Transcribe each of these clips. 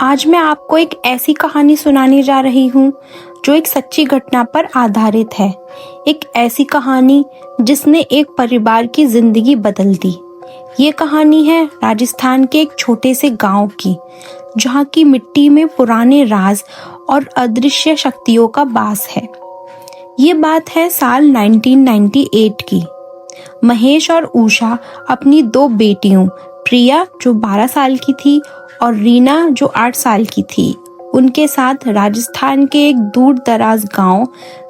आज मैं आपको एक ऐसी कहानी सुनाने जा रही हूँ जो एक सच्ची घटना पर आधारित है। एक ऐसी कहानी जिसने एक परिवार की जिंदगी बदल दी। ये कहानी है राजस्थान के एक छोटे से गांव की, जहाँ की मिट्टी में पुराने राज और अदृश्य शक्तियों का वास है। ये बात है साल 1998 की। महेश और उषा अपनी दो बेटियों, प्रिया जो 12 साल की थी और रीना जो 8 साल की थी, उनके साथ राजस्थान के एक दूर दराज गांव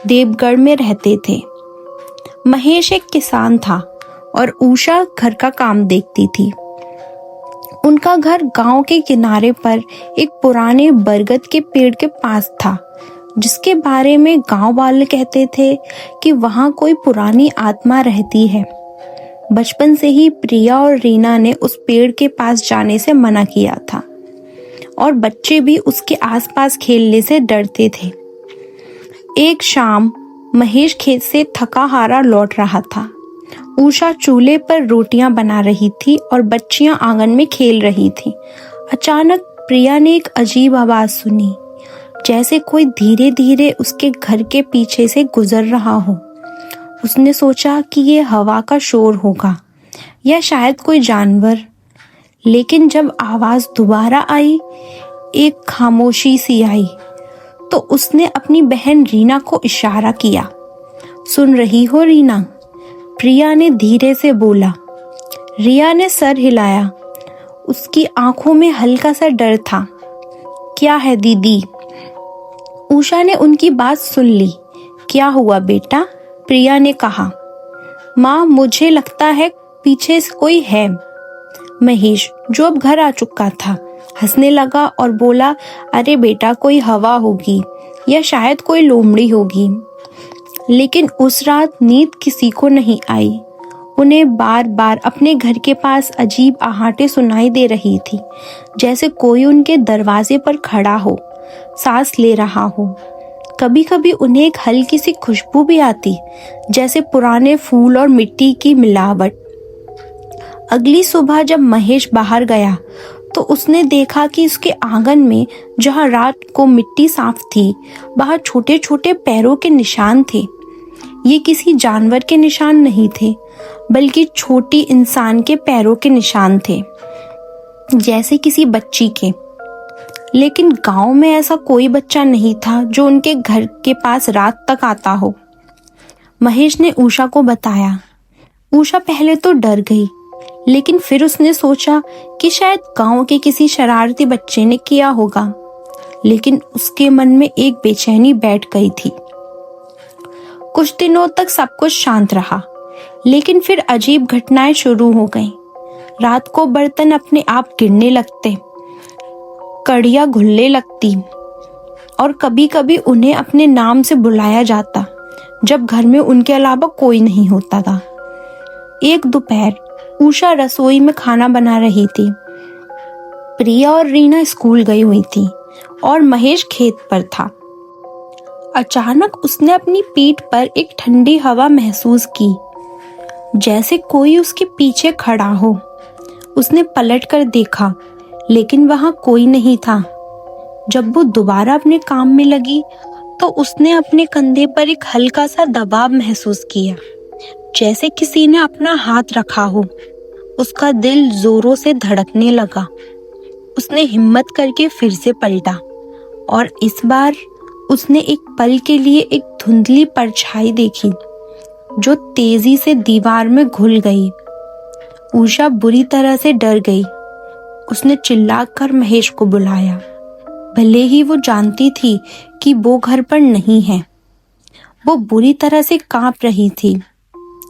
देवगढ़ में रहते थे। महेश एक किसान था और उषा घर का काम देखती थी। उनका घर गांव के किनारे पर एक पुराने बरगद के पेड़ के पास था, जिसके बारे में गांव वाले कहते थे कि वहां कोई पुरानी आत्मा रहती है। बचपन से ही प्रिया और रीना ने उस पेड़ के पास जाने से मना किया था और बच्चे भी उसके आसपास खेलने से डरते थे। एक शाम महेश खेत से थका हारा लौट रहा था। उषा चूल्हे पर रोटियां बना रही थी और बच्चियां आंगन में खेल रही थी। अचानक प्रिया ने एक अजीब आवाज सुनी, जैसे कोई धीरे धीरे उसके घर के पीछे से गुजर रहा हो। उसने सोचा कि ये हवा का शोर होगा या शायद कोई जानवर, लेकिन जब आवाज दोबारा आई, एक खामोशी सी आई, तो उसने अपनी बहन रीना को इशारा किया। सुन रही हो रीना? प्रिया ने धीरे से बोला। रिया ने सर हिलाया। उसकी आंखों में हल्का सा डर था। क्या है दीदी? उषा ने उनकी बात सुन ली। क्या हुआ बेटा? प्रिया ने कहा। माँ, मुझे लगता है पीछे से कोई है। महेश, जो अब घर आ चुका था, हंसने लगा और बोला, अरे बेटा, कोई हवा होगी या शायद कोई लोमड़ी होगी। लेकिन उस रात नींद किसी को नहीं आई। उन्हें बार बार अपने घर के पास अजीब आहटें सुनाई दे रही थी, जैसे कोई उनके दरवाजे पर खड़ा हो, सांस ले रहा हो। कभी कभी उन्हें एक हल्की सी खुशबू भी आती, जैसे पुराने फूल और मिट्टी की मिलावट। अगली सुबह जब महेश बाहर गया तो उसने देखा कि उसके आंगन में, जहां रात को मिट्टी साफ थी, वहां छोटे छोटे पैरों के निशान थे। ये किसी जानवर के निशान नहीं थे, बल्कि छोटी इंसान के पैरों के निशान थे, जैसे किसी बच्ची के। लेकिन गांव में ऐसा कोई बच्चा नहीं था जो उनके घर के पास रात तक आता हो। महेश ने उषा को बताया। उषा पहले तो डर गई, लेकिन फिर उसने सोचा कि शायद गांव के किसी शरारती बच्चे ने किया होगा। लेकिन उसके मन में एक बेचैनी बैठ गई थी। कुछ दिनों तक सब कुछ शांत रहा, लेकिन फिर अजीब घटनाएं शुरू हो गईं। रात को बर्तन अपने आप गिरने लगते, कड़ियां घुलने लगती और कभी कभी उन्हें अपने नाम से बुलाया जाता, जब घर में उनके अलावा कोई नहीं होता था। एक दोपहर उषा रसोई में खाना बना रही थी। प्रिया और रीना स्कूल गई हुई थी और महेश खेत पर था। अचानक उसने अपनी पीठ पर एक ठंडी हवा महसूस की, जैसे कोई उसके पीछे खड़ा हो। उसने पलट कर देखा, लेकिन वहां कोई नहीं था। जब वो दोबारा अपने काम में लगी तो उसने अपने कंधे पर एक हल्का सा दबाव महसूस किया, जैसे किसी ने अपना हाथ रखा हो। उसका दिल जोरों से धड़कने लगा। उसने हिम्मत करके फिर से पलटा और इस बार उसने एक पल के लिए एक धुंधली परछाई देखी, जो तेजी से दीवार में घुल गई। उषा बुरी तरह से डर गई। उसने चिल्लाकर महेश को बुलाया, भले ही वो जानती थी कि वो घर पर नहीं है। वो बुरी तरह से कांप रही थी।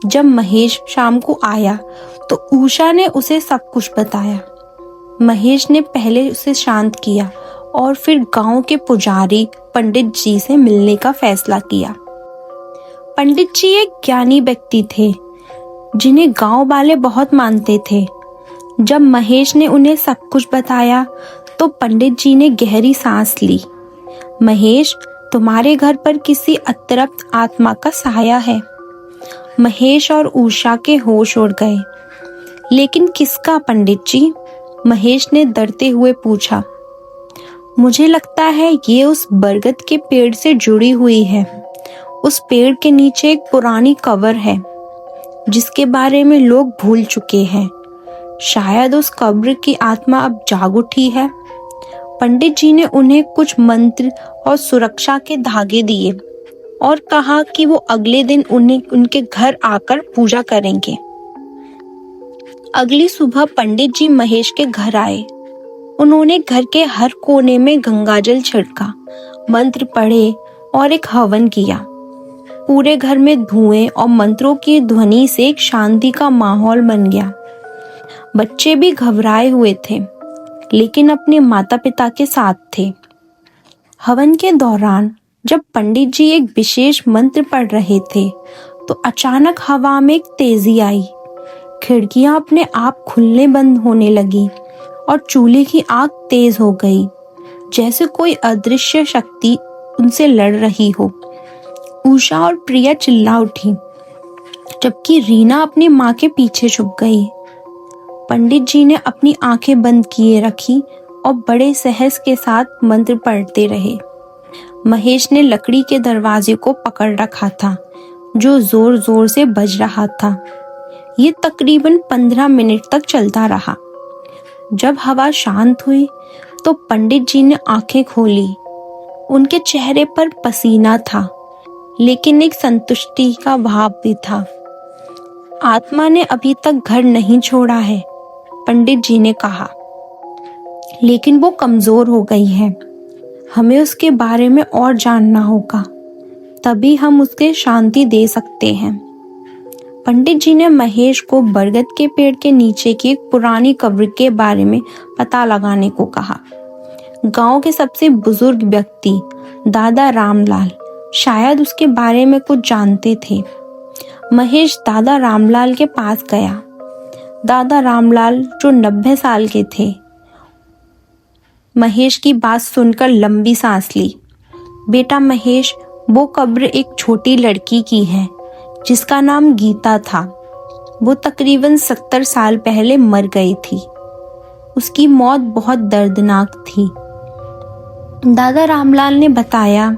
जब महेश शाम को आया तो उषा ने उसे सब कुछ बताया। महेश ने पहले उसे शांत किया और फिर गांव के पुजारी पंडित जी से मिलने का फैसला किया। पंडित जी एक ज्ञानी व्यक्ति थे, जिन्हें गांव वाले बहुत मानते थे। जब महेश ने उन्हें सब कुछ बताया तो पंडित जी ने गहरी सांस ली। महेश, तुम्हारे घर पर किसी अतृप्त आत्मा का साया है। महेश और उषा के होश उड़ गए। लेकिन किसका पंडित जी? महेश ने डरते हुए पूछा। मुझे लगता है ये उस बरगद के पेड़ से जुड़ी हुई है। उस पेड़ के नीचे एक पुरानी कब्र है जिसके बारे में लोग भूल चुके हैं। शायद उस कब्र की आत्मा अब जाग उठी है। पंडित जी ने उन्हें कुछ मंत्र और सुरक्षा के धागे दिए और कहा कि वो अगले दिन उन्हें उनके घर आकर पूजा करेंगे। अगली सुबह पंडित जी महेश के घर आए। उन्होंने घर के हर कोने में गंगाजल छिड़का, मंत्र पढ़े और एक हवन किया। पूरे घर में धुएं और मंत्रों की ध्वनि से एक शांति का माहौल बन गया। बच्चे भी घबराए हुए थे, लेकिन अपने माता पिता के साथ थे। हवन के दौरान जब पंडित जी एक विशेष मंत्र पढ़ रहे थे, तो अचानक हवा में एक तेजी आई। खिड़कियां अपने आप खुलने बंद होने लगी और चूल्हे की आग तेज हो गई, जैसे कोई अदृश्य शक्ति उनसे लड़ रही हो। उषा और प्रिया चिल्ला उठी, जबकि रीना अपनी माँ के पीछे छुप गई। पंडित जी ने अपनी आंखें बंद किए रखी और बड़े सहस के साथ मंत्र पढ़ते रहे। महेश ने लकड़ी के दरवाजे को पकड़ रखा था, जो जोर जोर से बज रहा था। ये तकरीबन 15 मिनट तक चलता रहा। जब हवा शांत हुई तो पंडित जी ने आंखें खोली। उनके चेहरे पर पसीना था, लेकिन एक संतुष्टि का भाव भी था। आत्मा ने अभी तक घर नहीं छोड़ा है, पंडित जी ने कहा, लेकिन वो कमजोर हो गई है। हमें उसके बारे में और जानना होगा, तभी हम उसके शांति दे सकते हैं। पंडित जी ने महेश को बरगद के पेड़ के नीचे की एक पुरानी कब्र के बारे में पता लगाने को कहा। गांव के सबसे बुजुर्ग व्यक्ति दादा रामलाल शायद उसके बारे में कुछ जानते थे। महेश दादा रामलाल के पास गया। दादा रामलाल जो 90 साल के थे, महेश की बात सुनकर लंबी सांस ली। बेटा महेश, वो कब्र एक छोटी लड़की की है जिसका नाम गीता था। वो तकरीबन 70 साल पहले मर गई थी। उसकी मौत बहुत दर्दनाक थी। दादा रामलाल ने बताया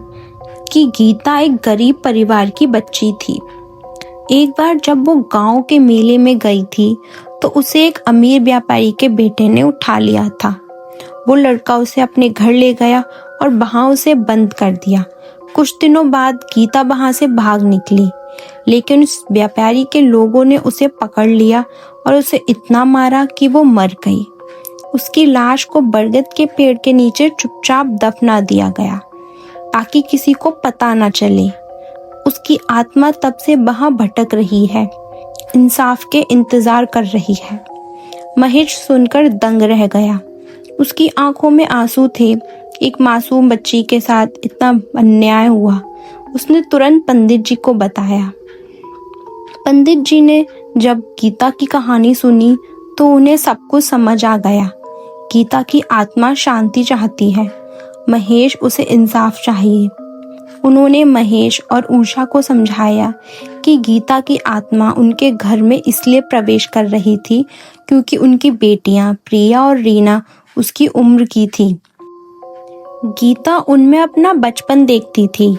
कि गीता एक गरीब परिवार की बच्ची थी। एक बार जब वो गांव के मेले में गई थी, तो उसे एक अमीर व्यापारी के बेटे ने उठा लिया था। वो लड़का उसे अपने घर ले गया और वहां उसे बंद कर दिया। कुछ दिनों बाद गीता वहां से भाग निकली, लेकिन उस व्यापारी के लोगों ने उसे पकड़ लिया और उसे इतना मारा कि वो मर गई। उसकी लाश को बरगद के पेड़ के नीचे चुपचाप दफना दिया गया, ताकि किसी को पता न चले। उसकी आत्मा तब से वहां भटक रही है, इंसाफ के इंतजार कर रही है। महेश सुनकर दंग रह गया। उसकी आंखों में आंसू थे। एक मासूम बच्ची के साथ इतना अन्याय हुआ। उसने तुरंत पंडित जी को बताया। पंडित जी ने जब गीता की कहानी सुनी तो उन्हें सब कुछ समझ आ गया। गीता की आत्मा शांति चाहती है, महेश उसे इंसाफ चाहिए। उन्होंने महेश और उषा को समझाया कि गीता की आत्मा उनके घर में इसलिए प्रवेश कर रही थी क्योंकि उनकी बेटियां प्रिया और रीना उसकी उम्र की थी। गीता उनमें अपना बचपन देखती थी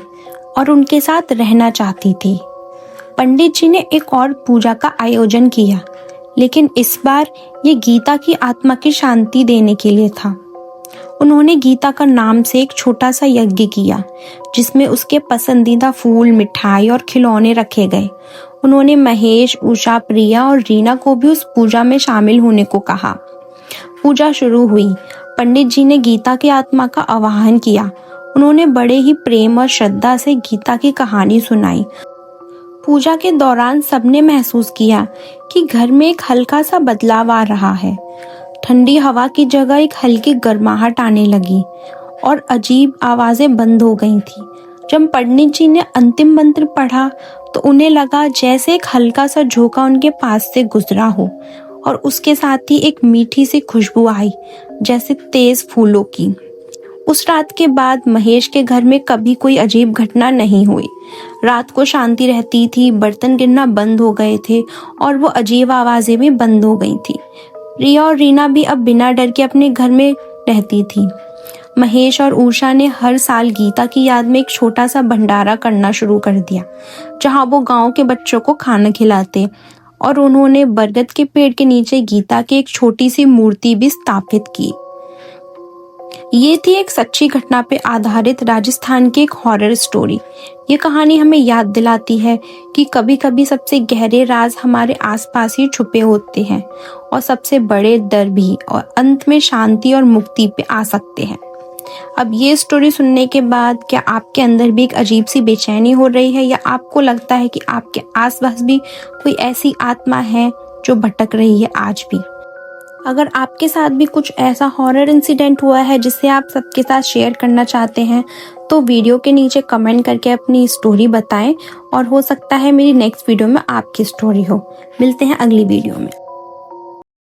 और उनके साथ रहना चाहती थी। पंडित जी ने एक और पूजा का आयोजन किया, लेकिन इस बार ये गीता की आत्मा की शांति देने के लिए था। उन्होंने गीता का नाम से एक छोटा सा यज्ञ किया, जिसमें उसके पसंदीदा फूल, मिठाई और खिलौने रखे गए। उन्होंने महेश, उषा, प्रिया और रीना को भी उस पूजा में शामिल होने को कहा। पूजा शुरू हुई। पंडित जी ने गीता की आत्मा का आवाहन किया। उन्होंने बड़े ही प्रेम और श्रद्धा से गीता की कहानी सुनाई। पूजा के दौरान सबने महसूस किया कि घर में एक हल्का सा बदलाव आ रहा है। ठंडी हवा की जगह एक हल्की गर्माहट आने लगी और अजीब आवाजें बंद हो गई थी। जब पंडित जी ने अंतिम मंत्र पढ़ा तो उन्हें लगा जैसे एक हल्का सा झोंका उनके पास से गुजरा हो और उसके साथ ही एक मीठी सी खुशबू आई, जैसे तेज फूलों की। उस रात के बाद महेश के घर में कभी कोई अजीब घटना नहीं हुई। रात को शांति रहती थी, बर्तन गिरना बंद हो गए थे और वो अजीब आवाजें भी बंद हो गई थी। प्रिया और रीना भी अब बिना डर के अपने घर में रहती थी। महेश और उषा ने हर साल गीता की याद में एक छोटा सा भंडारा करना शुरू कर दिया, जहां वो गांव के बच्चों को खाना खिलाते, और उन्होंने बरगद के पेड़ के नीचे गीता की एक छोटी सी मूर्ति भी स्थापित की। ये थी एक सच्ची घटना पे आधारित राजस्थान की एक हॉरर स्टोरी। ये कहानी हमें याद दिलाती है कि कभी कभी सबसे गहरे राज हमारे आसपास ही छुपे होते हैं, और सबसे बड़े डर भी और अंत में शांति और मुक्ति पे आ सकते हैं। अब ये स्टोरी सुनने के बाद क्या आपके अंदर भी एक अजीब सी बेचैनी हो रही है, या आपको लगता है कि आपके आसपास भी कोई ऐसी आत्मा है जो भटक रही है आज भी? अगर आपके साथ भी कुछ ऐसा हॉरर इंसिडेंट हुआ है जिसे आप सबके साथ शेयर करना चाहते हैं, तो वीडियो के नीचे कमेंट करके अपनी स्टोरी बताएं, और हो सकता है मेरी नेक्स्ट वीडियो में आपकी स्टोरी हो। मिलते हैं अगली वीडियो में।